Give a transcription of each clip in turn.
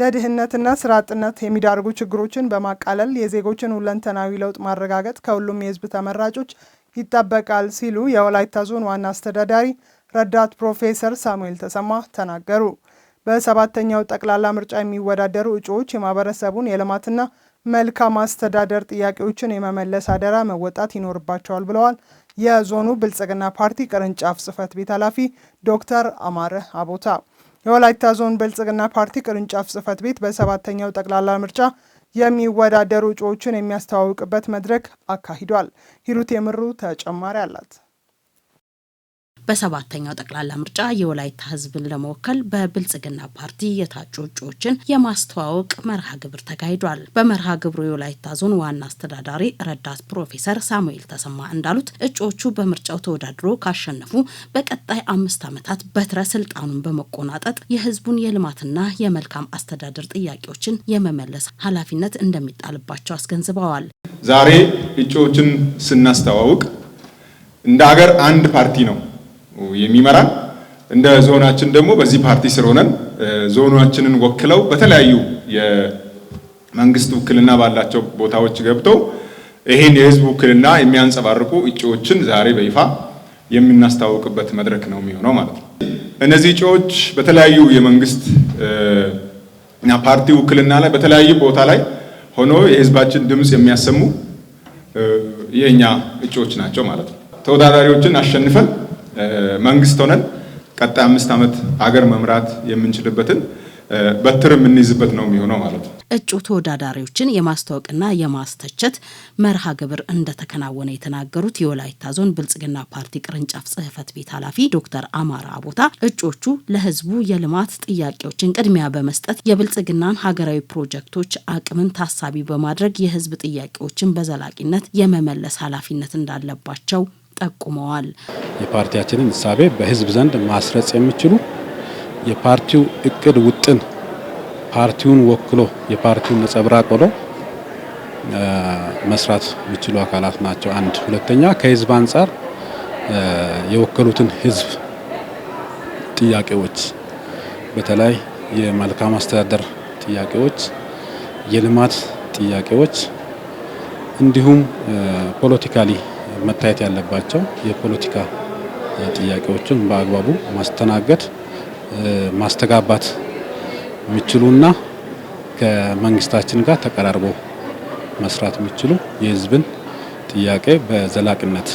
ለድህነትና ስራ አጥነት የሚዳርጉ ችግሮችን በማቃለል የዜጎችን ሁለንተናዊ ለውጥ ማረጋገጥ ከሁሉም የህዝብ ተመራጮች ይጠበቃል ሲሉ የወላይታ ዞን ዋና አስተዳዳሪ ረዳት ፕሮፌሰር ሳሙኤል ተሰማ ተናገሩ። በሰባተኛው ጠቅላላ ምርጫ የሚወዳደሩ እጩዎች የማህበረሰቡን የልማትና መልካም አስተዳደር ጥያቄዎችን የመመለስ አደራ መወጣት ይኖርባቸዋል ብለዋል። የዞኑ ብልጽግና ፓርቲ ቅርንጫፍ ጽህፈት ቤት ኃላፊ ዶክተር አማረ አቦታ የወላይታ ዞን ብልጽግና ፓርቲ ቅርንጫፍ ጽህፈት ቤት በሰባተኛው ጠቅላላ ምርጫ የሚወዳደሩ እጩዎችን የሚያስተዋውቅበት መድረክ አካሂዷል። ሂሩት የምሩ ተጨማሪ አላት። በሰባተኛው ጠቅላላ ምርጫ የወላይታ ህዝብን ለመወከል በብልጽግና ፓርቲ የታጩ እጩዎችን የማስተዋወቅ መርሃ ግብር ተካሂዷል። በመርሃ ግብሩ የወላይታ ዞን ዋና አስተዳዳሪ ረዳት ፕሮፌሰር ሳሙኤል ተሰማ እንዳሉት እጩዎቹ በምርጫው ተወዳድሮ ካሸነፉ በቀጣይ 5 ዓመታት በትረ ስልጣኑን በመቆናጠጥ የህዝቡን የልማትና የመልካም አስተዳደር ጥያቄዎችን የመመለስ ኃላፊነት እንደሚጣልባቸው አስገንዝበዋል። ዛሬ እጩዎችን ስናስተዋውቅ እንደ ሀገር አንድ ፓርቲ ነው የሚመራን። እንደ ዞናችን ደግሞ በዚህ ፓርቲ ስር ሆነን ዞናችንን ወክለው በተለያዩ የመንግስት ውክልና ባላቸው ቦታዎች ገብተው ይሄን የህዝብ ውክልና የሚያንጸባርቁ እጩዎችን ዛሬ በይፋ የምናስተዋውቅበት መድረክ ነው የሚሆነው ማለት ነው። እነዚህ እጩዎች በተለያዩ የመንግስት እና ፓርቲ ውክልና ላይ በተለያዩ ቦታ ላይ ሆኖ የህዝባችን ድምጽ የሚያሰሙ የኛ እጩዎች ናቸው ማለት ነው። ተወዳዳሪዎችን አሸንፈን መንግስት ሆነን ቀጣይ 5 ዓመት ሀገር መምራት የምንችልበትን በትር የምንይዝበት ነው የሚሆነው ማለት ነው። እጩ ተወዳዳሪዎችን የማስተዋወቅና የማስተቸት መርሃ ግብር እንደተከናወነ የተናገሩት የወላይታ ዞን ብልጽግና ፓርቲ ቅርንጫፍ ጽህፈት ቤት ኃላፊ ዶክተር አማራ አቦታ እጩዎቹ ለህዝቡ የልማት ጥያቄዎችን ቅድሚያ በመስጠት የብልጽግናን ሀገራዊ ፕሮጀክቶች አቅምን ታሳቢ በማድረግ የህዝብ ጥያቄዎችን በዘላቂነት የመመለስ ኃላፊነት እንዳለባቸው ጠቁመዋል። የፓርቲያችንን እሳቤ በህዝብ ዘንድ ማስረጽ የሚችሉ የፓርቲው እቅድ ውጥን ፓርቲውን ወክሎ የፓርቲውን ነጸብራቅ ሆኖ መስራት የሚችሉ አካላት ናቸው። አንድ ሁለተኛ ከህዝብ አንጻር የወከሉትን ህዝብ ጥያቄዎች በተለይ የመልካም አስተዳደር ጥያቄዎች፣ የልማት ጥያቄዎች እንዲሁም ፖለቲካሊ መታየት ያለባቸው የፖለቲካ ጥያቄዎችን በአግባቡ ማስተናገድ ማስተጋባት የሚችሉና ከመንግስታችን ጋር ተቀራርበው መስራት የሚችሉ የህዝብን ጥያቄ በዘላቂነት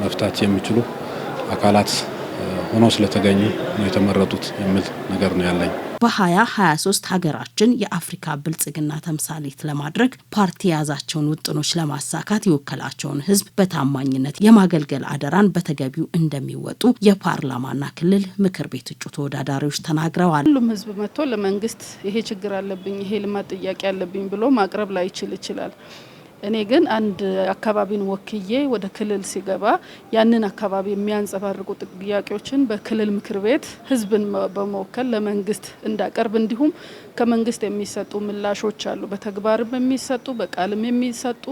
መፍታት የሚችሉ አካላት ሆኖ ስለተገኙ ነው የተመረጡት የሚል ነገር ነው ያለኝ። በ2023 ሀገራችን የአፍሪካ ብልጽግና ተምሳሌት ለማድረግ ፓርቲ የያዛቸውን ውጥኖች ለማሳካት የወከላቸውን ህዝብ በታማኝነት የማገልገል አደራን በተገቢው እንደሚወጡ የፓርላማና ክልል ምክር ቤት እጩ ተወዳዳሪዎች ተናግረዋል። ሁሉም ህዝብ መጥቶ ለመንግስት ይሄ ችግር አለብኝ፣ ይሄ ልማት ጥያቄ አለብኝ ብሎ ማቅረብ ላይ ይችላል። እኔ ግን አንድ አካባቢን ወክዬ ወደ ክልል ሲገባ ያንን አካባቢ የሚያንጸባርቁ ጥያቄዎችን በክልል ምክር ቤት ህዝብን በመወከል ለመንግስት እንዳቀርብ እንዲሁም ከመንግስት የሚሰጡ ምላሾች አሉ፣ በተግባርም የሚሰጡ በቃልም የሚሰጡ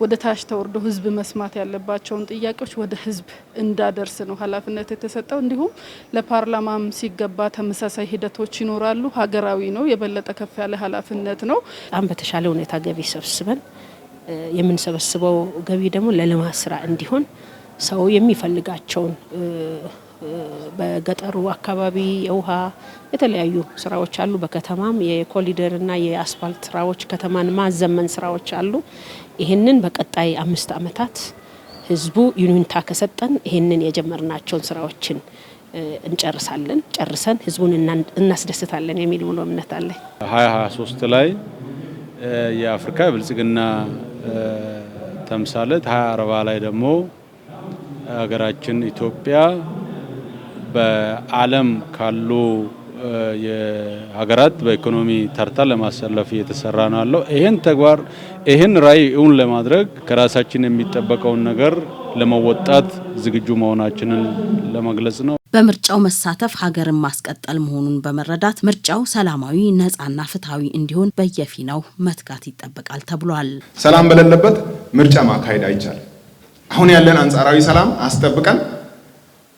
ወደ ታች ተወርዶ ህዝብ መስማት ያለባቸውን ጥያቄዎች ወደ ህዝብ እንዳደርስ ነው ኃላፊነት የተሰጠው። እንዲሁም ለፓርላማም ሲገባ ተመሳሳይ ሂደቶች ይኖራሉ። ሀገራዊ ነው፣ የበለጠ ከፍ ያለ ኃላፊነት ነው። በጣም በተሻለ ሁኔታ ገቢ ሰብስበን የምንሰበስበው ገቢ ደግሞ ለልማት ስራ እንዲሆን ሰው የሚፈልጋቸውን በገጠሩ አካባቢ የውሃ የተለያዩ ስራዎች አሉ። በከተማም የኮሪደርና የአስፋልት ስራዎች፣ ከተማን ማዘመን ስራዎች አሉ። ይህንን በቀጣይ 5 ዓመታት ህዝቡ ይሁንታ ከሰጠን ይህንን የጀመርናቸውን ስራዎችን እንጨርሳለን። ጨርሰን ህዝቡን እናስደስታለን የሚል ሙሉ እምነት አለ። 2023 ላይ የአፍሪካ ብልጽግና ተምሳሌት 2040 ላይ ደግሞ ሀገራችን ኢትዮጵያ በዓለም ካሉ የሀገራት በኢኮኖሚ ተርታ ለማሰለፍ እየተሰራ ነው ያለው። ይሄን ተግባር ይሄን ራዕይ እውን ለማድረግ ከራሳችን የሚጠበቀውን ነገር ለመወጣት ዝግጁ መሆናችንን ለመግለጽ ነው። በምርጫው መሳተፍ ሀገርን ማስቀጠል መሆኑን በመረዳት ምርጫው ሰላማዊ፣ ነጻና ፍትሃዊ እንዲሆን በየፊናው መትጋት ይጠበቃል ተብሏል። ሰላም በሌለበት ምርጫ ማካሄድ አይቻልም። አሁን ያለን አንጻራዊ ሰላም አስጠብቀን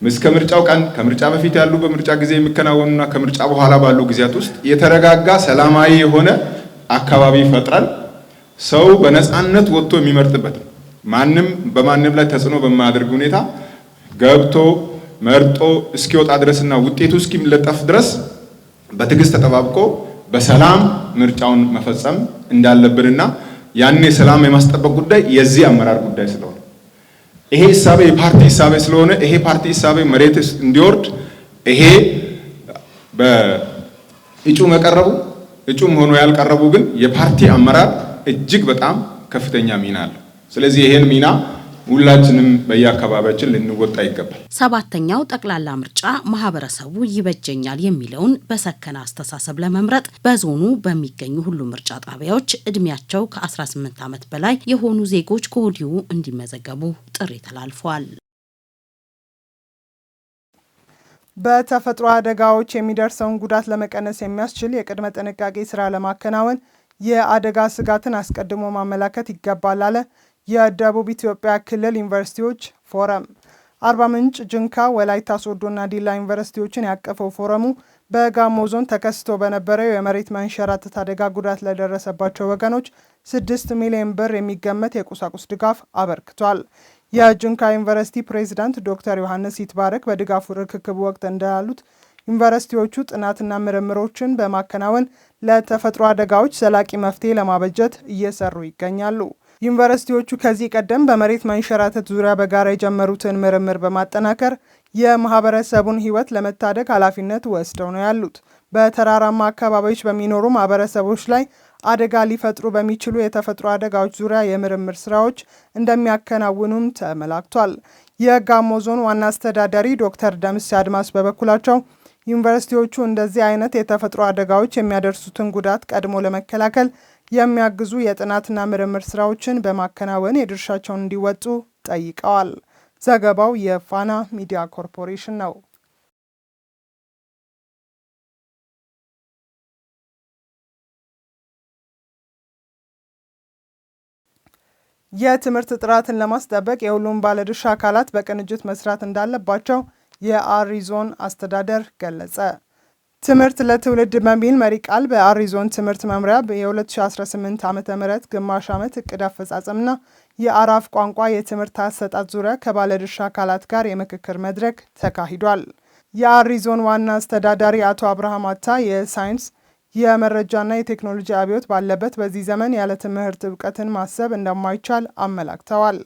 እስከ ምርጫው ቀን ከምርጫ በፊት ያሉ በምርጫ ጊዜ የሚከናወኑና ከምርጫ በኋላ ባሉ ጊዜያት ውስጥ የተረጋጋ ሰላማዊ የሆነ አካባቢ ፈጥረን ሰው በነፃነት ወጥቶ የሚመርጥበት ማንም በማንም ላይ ተጽዕኖ በማያደርግ ሁኔታ ገብቶ መርጦ እስኪወጣ ድረስና ውጤቱ እስኪለጠፍ ድረስ በትዕግስት ተጠባብቆ በሰላም ምርጫውን መፈጸም እንዳለብንና ያን ሰላም የማስጠበቅ ጉዳይ የዚህ አመራር ጉዳይ ስለሆነ ይሄ ሂሳቤ የፓርቲ ሂሳቤ ስለሆነ ይሄ ፓርቲ ሂሳቤ መሬት እንዲወርድ ይሄ በእጩ መቀረቡ እጩም ሆኖ ያልቀረቡ ግን የፓርቲ አመራር እጅግ በጣም ከፍተኛ ሚና አለው። ስለዚህ ይሄን ሚና ሁላችንም በየአካባቢያችን ልንወጣ ይገባል። ሰባተኛው ጠቅላላ ምርጫ ማህበረሰቡ ይበጀኛል የሚለውን በሰከነ አስተሳሰብ ለመምረጥ በዞኑ በሚገኙ ሁሉ ምርጫ ጣቢያዎች እድሜያቸው ከ18 ዓመት በላይ የሆኑ ዜጎች ከወዲሁ እንዲመዘገቡ ጥሪ ተላልፏል። በተፈጥሮ አደጋዎች የሚደርሰውን ጉዳት ለመቀነስ የሚያስችል የቅድመ ጥንቃቄ ስራ ለማከናወን የአደጋ ስጋትን አስቀድሞ ማመላከት ይገባል አለ የደቡብ ኢትዮጵያ ክልል ዩኒቨርሲቲዎች ፎረም። አርባ ምንጭ፣ ጅንካ፣ ወላይታ ሶዶና ዲላ ዩኒቨርሲቲዎችን ያቀፈው ፎረሙ በጋሞ ዞን ተከስቶ በነበረው የመሬት መንሸራተት አደጋ ጉዳት ለደረሰባቸው ወገኖች 6 ሚሊዮን ብር የሚገመት የቁሳቁስ ድጋፍ አበርክቷል። የጅንካ ዩኒቨርሲቲ ፕሬዝዳንት ዶክተር ዮሐንስ ይትባረክ በድጋፉ ርክክብ ወቅት እንዳሉት ዩኒቨርሲቲዎቹ ጥናትና ምርምሮችን በማከናወን ለተፈጥሮ አደጋዎች ዘላቂ መፍትሄ ለማበጀት እየሰሩ ይገኛሉ። ዩኒቨርሲቲዎቹ ከዚህ ቀደም በመሬት መንሸራተት ዙሪያ በጋራ የጀመሩትን ምርምር በማጠናከር የማህበረሰቡን ሕይወት ለመታደግ ኃላፊነት ወስደው ነው ያሉት። በተራራማ አካባቢዎች በሚኖሩ ማህበረሰቦች ላይ አደጋ ሊፈጥሩ በሚችሉ የተፈጥሮ አደጋዎች ዙሪያ የምርምር ስራዎች እንደሚያከናውኑም ተመላክቷል። የጋሞ ዞን ዋና አስተዳዳሪ ዶክተር ደምስ አድማስ በበኩላቸው ዩኒቨርሲቲዎቹ እንደዚህ አይነት የተፈጥሮ አደጋዎች የሚያደርሱትን ጉዳት ቀድሞ ለመከላከል የሚያግዙ የጥናትና ምርምር ስራዎችን በማከናወን የድርሻቸውን እንዲወጡ ጠይቀዋል። ዘገባው የፋና ሚዲያ ኮርፖሬሽን ነው። የትምህርት ጥራትን ለማስጠበቅ የሁሉም ባለድርሻ አካላት በቅንጅት መስራት እንዳለባቸው የአሪ ዞን አስተዳደር ገለጸ። ትምህርት ለትውልድ በሚል መሪ ቃል በአሪ ዞን ትምህርት መምሪያ የ2018 ዓ.ም ግማሽ ዓመት እቅድ አፈጻጸምና የአራፍ ቋንቋ የትምህርት አሰጣጥ ዙሪያ ከባለድርሻ አካላት ጋር የምክክር መድረክ ተካሂዷል። የአሪ ዞን ዋና አስተዳዳሪ አቶ አብርሃም አታ የሳይንስ የመረጃና የቴክኖሎጂ አብዮት ባለበት በዚህ ዘመን ያለ ትምህርት እውቀትን ማሰብ እንደማይቻል አመላክተዋል።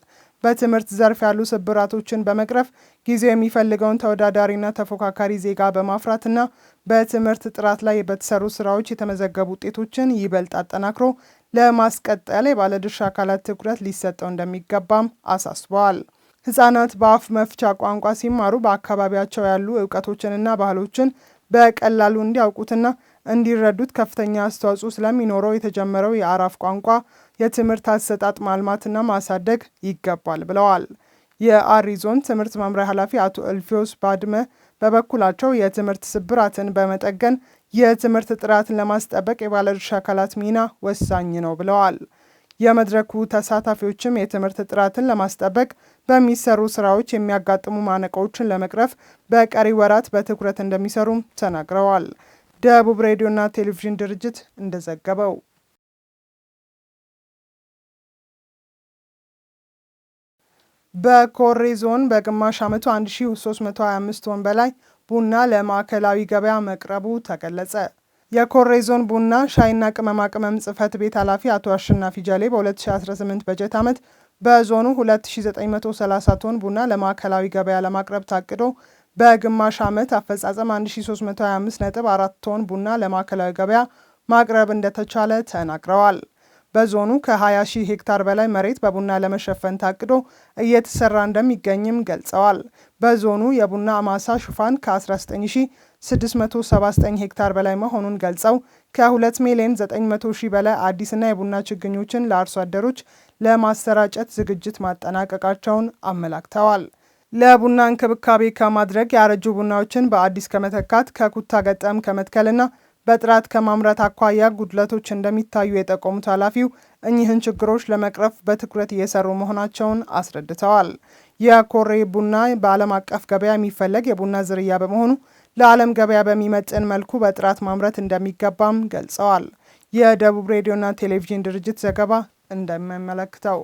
በትምህርት ዘርፍ ያሉ ስብራቶችን በመቅረፍ ጊዜው የሚፈልገውን ተወዳዳሪና ተፎካካሪ ዜጋ በማፍራትና በትምህርት ጥራት ላይ በተሰሩ ስራዎች የተመዘገቡ ውጤቶችን ይበልጥ አጠናክሮ ለማስቀጠል የባለድርሻ አካላት ትኩረት ሊሰጠው እንደሚገባም አሳስበዋል። ህጻናት በአፍ መፍቻ ቋንቋ ሲማሩ በአካባቢያቸው ያሉ እውቀቶችንና ባህሎችን በቀላሉ እንዲያውቁትና እንዲረዱት ከፍተኛ አስተዋጽኦ ስለሚኖረው የተጀመረው የአራፍ ቋንቋ የትምህርት አሰጣጥ ማልማትና ማሳደግ ይገባል ብለዋል። የአሪ ዞን ትምህርት መምሪያ ኃላፊ አቶ እልፊዮስ ባድመ በበኩላቸው የትምህርት ስብራትን በመጠገን የትምህርት ጥራትን ለማስጠበቅ የባለድርሻ አካላት ሚና ወሳኝ ነው ብለዋል። የመድረኩ ተሳታፊዎችም የትምህርት ጥራትን ለማስጠበቅ በሚሰሩ ስራዎች የሚያጋጥሙ ማነቆችን ለመቅረፍ በቀሪ ወራት በትኩረት እንደሚሰሩም ተናግረዋል። ደቡብ ሬዲዮና ቴሌቪዥን ድርጅት እንደዘገበው በኮሬ ዞን በግማሽ ዓመቱ 1325 ቶን በላይ ቡና ለማዕከላዊ ገበያ መቅረቡ ተገለጸ። የኮሬ ዞን ቡና ሻይና ቅመማ ቅመም ጽሕፈት ቤት ኃላፊ አቶ አሸናፊ ጀሌ በ2018 በጀት ዓመት በዞኑ 2930 ቶን ቡና ለማዕከላዊ ገበያ ለማቅረብ ታቅዶ በግማሽ ዓመት አፈጻጸም 1325.4 ቶን ቡና ለማዕከላዊ ገበያ ማቅረብ እንደተቻለ ተናግረዋል። በዞኑ ከ20 ሺህ ሄክታር በላይ መሬት በቡና ለመሸፈን ታቅዶ እየተሰራ እንደሚገኝም ገልጸዋል። በዞኑ የቡና ማሳ ሽፋን ከ19679 ሄክታር በላይ መሆኑን ገልጸው ከ2,900,000 በላይ አዲስና የቡና ችግኞችን ለአርሶ አደሮች ለማሰራጨት ዝግጅት ማጠናቀቃቸውን አመላክተዋል። ለቡና እንክብካቤ ከማድረግ ያረጁ ቡናዎችን በአዲስ ከመተካት ከኩታ ገጠም ከመትከልና በጥራት ከማምረት አኳያ ጉድለቶች እንደሚታዩ የጠቆሙት ኃላፊው እኚህን ችግሮች ለመቅረፍ በትኩረት እየሰሩ መሆናቸውን አስረድተዋል። የኮሬ ቡና በዓለም አቀፍ ገበያ የሚፈለግ የቡና ዝርያ በመሆኑ ለዓለም ገበያ በሚመጥን መልኩ በጥራት ማምረት እንደሚገባም ገልጸዋል። የደቡብ ሬዲዮና ቴሌቪዥን ድርጅት ዘገባ እንደሚያመለክተው